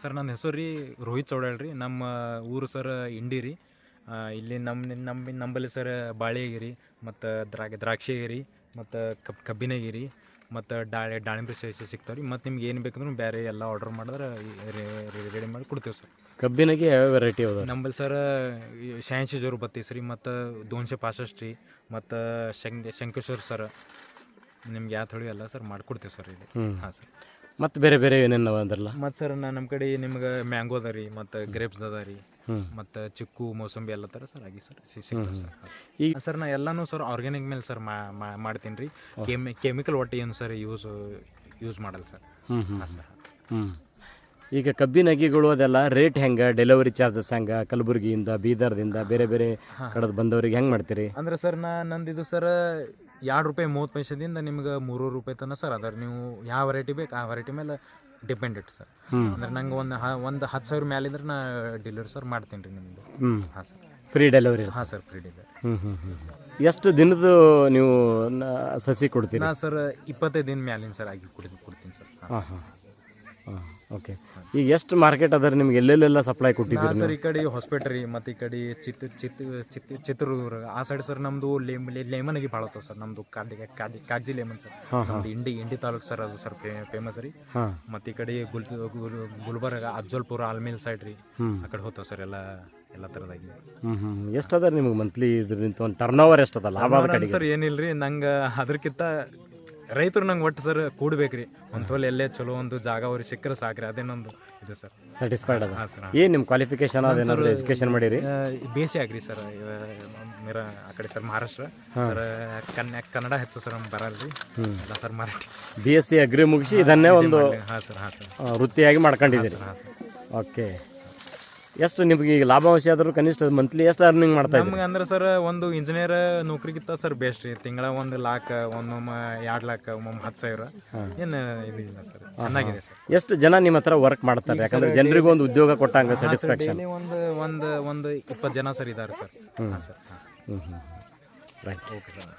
Sir ನನ್ನ ಹೆಸರು ರೀ ರೋಹಿತ್ ಚೌಡಾಳ್ ರೀ. ನಮ್ಮ ಊರು ಸರ್ ಇಂಡಿ ರೀ. ಇಲ್ಲಿ ನಂಬಲ್ಲಿ ಸರ್ ಬಾಳೆಗಿರಿ ಮತ್ತು ದ್ರಾಕ್ಷಿಗಿರಿ ಮತ್ತು ಕಬ್ಬಿನಗಿರಿ ಮತ್ತು ದಾಳಿಂಬೆ ಸಿಗ್ತಾವೆ ರೀ. ಮತ್ತು ನಿಮ್ಗೆ ಏನು ಬೇಕಂದ್ರೆ ಬೇರೆ ಎಲ್ಲ ಆರ್ಡ್ರ್ ಮಾಡಿದ್ರೆ ರೆಡಿ ಮಾಡಿ ಕೊಡ್ತೀವಿ ಸರ್. ಕಬ್ಬಿನಾಗೆ ಯಾವ ವೆರೈಟಿ ಅದ ನಂಬಲ್ಲಿ ಸರ್ 86 ಜೋರು ಬತ್ತೀಸ್ ರೀ, ಮತ್ತು 265 ರೀ, ಮತ್ತು ಶಂಕೇಶ್ವರ್ ಸರ್. ನಿಮ್ಗೆ ಯಾವ ಥಳಿ ಎಲ್ಲ ಸರ್ ಮಾಡಿಕೊಡ್ತೀವಿ ಸರ್ ಇಲ್ಲಿ. ಹಾಂ ಸರ್. ಮತ್ತು ಬೇರೆ ಬೇರೆ ಏನೇನು ಅಂದ್ರಲ್ಲ? ಮತ್ತು ಸರ್ ನಮ್ಮ ಕಡೆ ನಿಮ್ಗೆ ಮ್ಯಾಂಗೋ ಅದ ರೀ, ಮತ್ತು ಗ್ರೇಪ್ಸ್ ಅದ ರೀ, ಮತ್ತು ಚಿಕ್ಕು ಮೋಸಂಬಿ ಎಲ್ಲ ಥರ ಸರ್ ಆಗಿ ಸರ್ ಸಿಗ್ತದೆ ಸರ್. ಈಗ ಸರ್ ನಾ ಎಲ್ಲನೂ ಸರ್ ಆರ್ಗ್ಯಾನಿಕ್ ಮೇಲೆ ಸರ್ ಮಾಡ್ತೀನಿ ರೀ. ಕೆಮಿಕಲ್ ಒಟ್ಟು ಏನು ಸರ್ ಯೂಸ್ ಮಾಡಲ್ಲ ಸರ್. ಹಾಂ ಸರ್. ಈಗ ಕಬ್ಬಿನ ಅಗಿಗಳು ಅದೆಲ್ಲ ರೇಟ್ ಹೆಂಗೆ, ಡೆಲಿವರಿ ಚಾರ್ಜಸ್ ಹೆಂಗೆ, ಕಲಬುರಗಿಯಿಂದ ಬೀದರ್ದಿಂದ ಬೇರೆ ಬೇರೆ ಕಡೆದು ಬಂದವರಿಗೆ ಹೆಂಗೆ ಮಾಡ್ತೀರಿ? ಅಂದ್ರೆ ಸರ್ ನಂದಿದು ಸರ್ ₹2.30 ನಿಮ್ಗೆ ₹3 ತನಕ ಸರ್ ಅದ. ನೀವು ಯಾವ ವೆರೈಟಿ ಬೇಕು ಆ ವೆರೈಟಿ ಮೇಲೆ ಡಿಪೆಂಡೆಡ್ ಸರ್. ಅಂದ್ರೆ ನಂಗೆ ಒಂದು 10,000 ಮ್ಯಾಲಿಂದ್ರೆ ನಾ ಡೆಲಿವರಿ ಸರ್ ಮಾಡ್ತೀನಿ ರೀ ನಿಮ್ಮದು. ಹಾಂ ಸರ್. Free delivery? ಹಾಂ ಸರ್, ಫ್ರೀ ಡೆಲಿವರಿ. ಎಷ್ಟು ದಿನದ್ದು ನೀವು ಸಸಿ ಕೊಡ್ತೀರಿ? ನಾ ಸರ್ 25 ದಿನ ಮ್ಯಾಲಿನ ಸರ್ ಆಗಿ ಕೊಡ್ತೀನಿ ಸರ್. ಹಾಂ ಹಾಂ. ಓಕೆ. ಈಗ ಎಷ್ಟು ಮಾರ್ಕೆಟ್ ಅದ ನಿಮ್ಗೆ? ಎಲ್ಲೆಲ್ಲೆಲ್ಲ ಸಪ್ಲೈ ಕೊಟ್ಟಿದ್ದೀರಿ ಸರ್? ಈ ಕಡೆ ಹೊಸಪೇಟೆ ರೀ, ಮತ್ತು ಈ ಕಡೆ ಚಿತ್ರದುರ್ಗ ಆ ಸೈಡ್ ಸರ್. ನಮ್ಮದು ಲೆಮನ್ ಆಗಿ ಭಾಳ ಹೋಗ್ತದೆ ಸರ್. ನಮ್ಮದು ಕಾಗಜಿ ಲೆಮನ್ ಸರ್. ನಮ್ಮದು ಇಂಡಿ ತಾಲೂಕು ಸರ್, ಅದು ಸರ್ ಫೇಮಸ್ ರೀ. ಮತ್ತು ಈ ಕಡೆ ಗುಲ್ಬರ್ಗ, ಅಫ್ಜಲ್ಪುರ, ಆಲ್ಮೇಲ್ ಸೈಡ್ ರೀ, ಆ ಕಡೆ ಹೋಗ್ತಾವೆ ಸರ್. ಎಲ್ಲ ಥರದಾಗಿ. ಎಷ್ಟು ಅದ ನಿಮ್ಗೆ ಮಂತ್ಲಿ ಇದರಿಂದ ಒಂದು ಟರ್ನ್ ಓವರ್ ಎಷ್ಟು ಅದ ಲಾಭ ಸರ್? ಏನಿಲ್ಲ ರೀ, ನಂಗೆ ಅದಕ್ಕಿಂತ ರೈತರು ನಂಗೆ ಒಟ್ಟು ಸರ್ ಕೂಡ್ಬೇಕು ರೀ. ಒಂಥೋಲ್ ಎಲ್ಲೇ ಚಲೋ ಒಂದು ಜಾಗ ಅವ್ರಿಗೆ ಸಿಕ್ಕರೆ ಸಾಕ್ರಿ, ಅದೇನೊಂದು ಇದು ಸರ್. ಸ್ಯಾಟಿಸ್ಫೈಡ್ ಅದ? ಹಾಂ ಸರ್. ಏನು ನಿಮ್ಮ ಕ್ವಾಲಿಫಿಕೇಶನ್ ಅದೇನಾದ್ರು ಎಜುಕೇಷನ್ ಮಾಡಿರಿ? ಬೇಸಿ ಆಗ್ರಿ ಸರ್. ಆ ಕಡೆ ಸರ್ ಮಹಾರಾಷ್ಟ್ರ ಸರ್. ಕನ್ನಡ ಹೆಚ್ಚು ಸರ್ ನಮ್ಗೆ ಬರಲ್ಲ ರೀ. ಎಲ್ಲ ಸರ್ ಮರಾಠಿ. BSc ಅಗ್ರಿ ಮುಗಿಸಿ ಇದನ್ನೇ ಒಂದು ಹಾಂ ಸರ್. ಹಾಂ ಸರ್. ವೃತ್ತಿಯಾಗಿ ಮಾಡ್ಕೊಂಡಿದ್ದೀರಿ? ಹಾಂ ಸರ್. ಓಕೆ. ಎಷ್ಟು ನಿಮ್ಗೆ ಈಗ ಲಾಭಾಂಶ ಆದರೂ ಕನಿಷ್ಠ ಮಂತ್ಲಿ ಎಷ್ಟು ಅರ್ನಿಂಗ್ ಮಾಡ್ತಾ ಇದ್ದೀರಿ? ನಮ್ಗೆ ಅಂದ್ರೆ ಸರ್ ಒಂದು ಇಂಜಿನಿಯರ್ ನೌಕರಿಗಿಂತ ಸರ್ ಬೆಸ್ಟ್ ರೀ. ತಿಂಗಳ 1 ಲಾಖ, ಒಮ್ಮೊಮ್ಮೆ 2 ಲಾಖ, ಒಮ್ಮೊಮ್ಮೆ 10,000. ಏನು ಇದಿಲ್ಲ ಸರ್, ಚೆನ್ನಾಗಿದೆ ಸರ್. ಎಷ್ಟು ಜನ ನಿಮ್ಮ ಹತ್ರ ವರ್ಕ್ ಮಾಡ್ತಾರೆ? ಯಾಕಂದ್ರೆ ಜನರಿಗೂ ಒಂದು ಉದ್ಯೋಗ ಕೊಟ್ಟಂಗೆ ಸ್ಯಾಟಿಸ್ಫ್ಯಾಕ್ಷನ್. ಒಂದು 20 ಜನ ಸರ್ ಇದ್ದಾರೆ ಸರ್. ಹಾಂ ಸರ್. ರೈಟ್. Okay sir.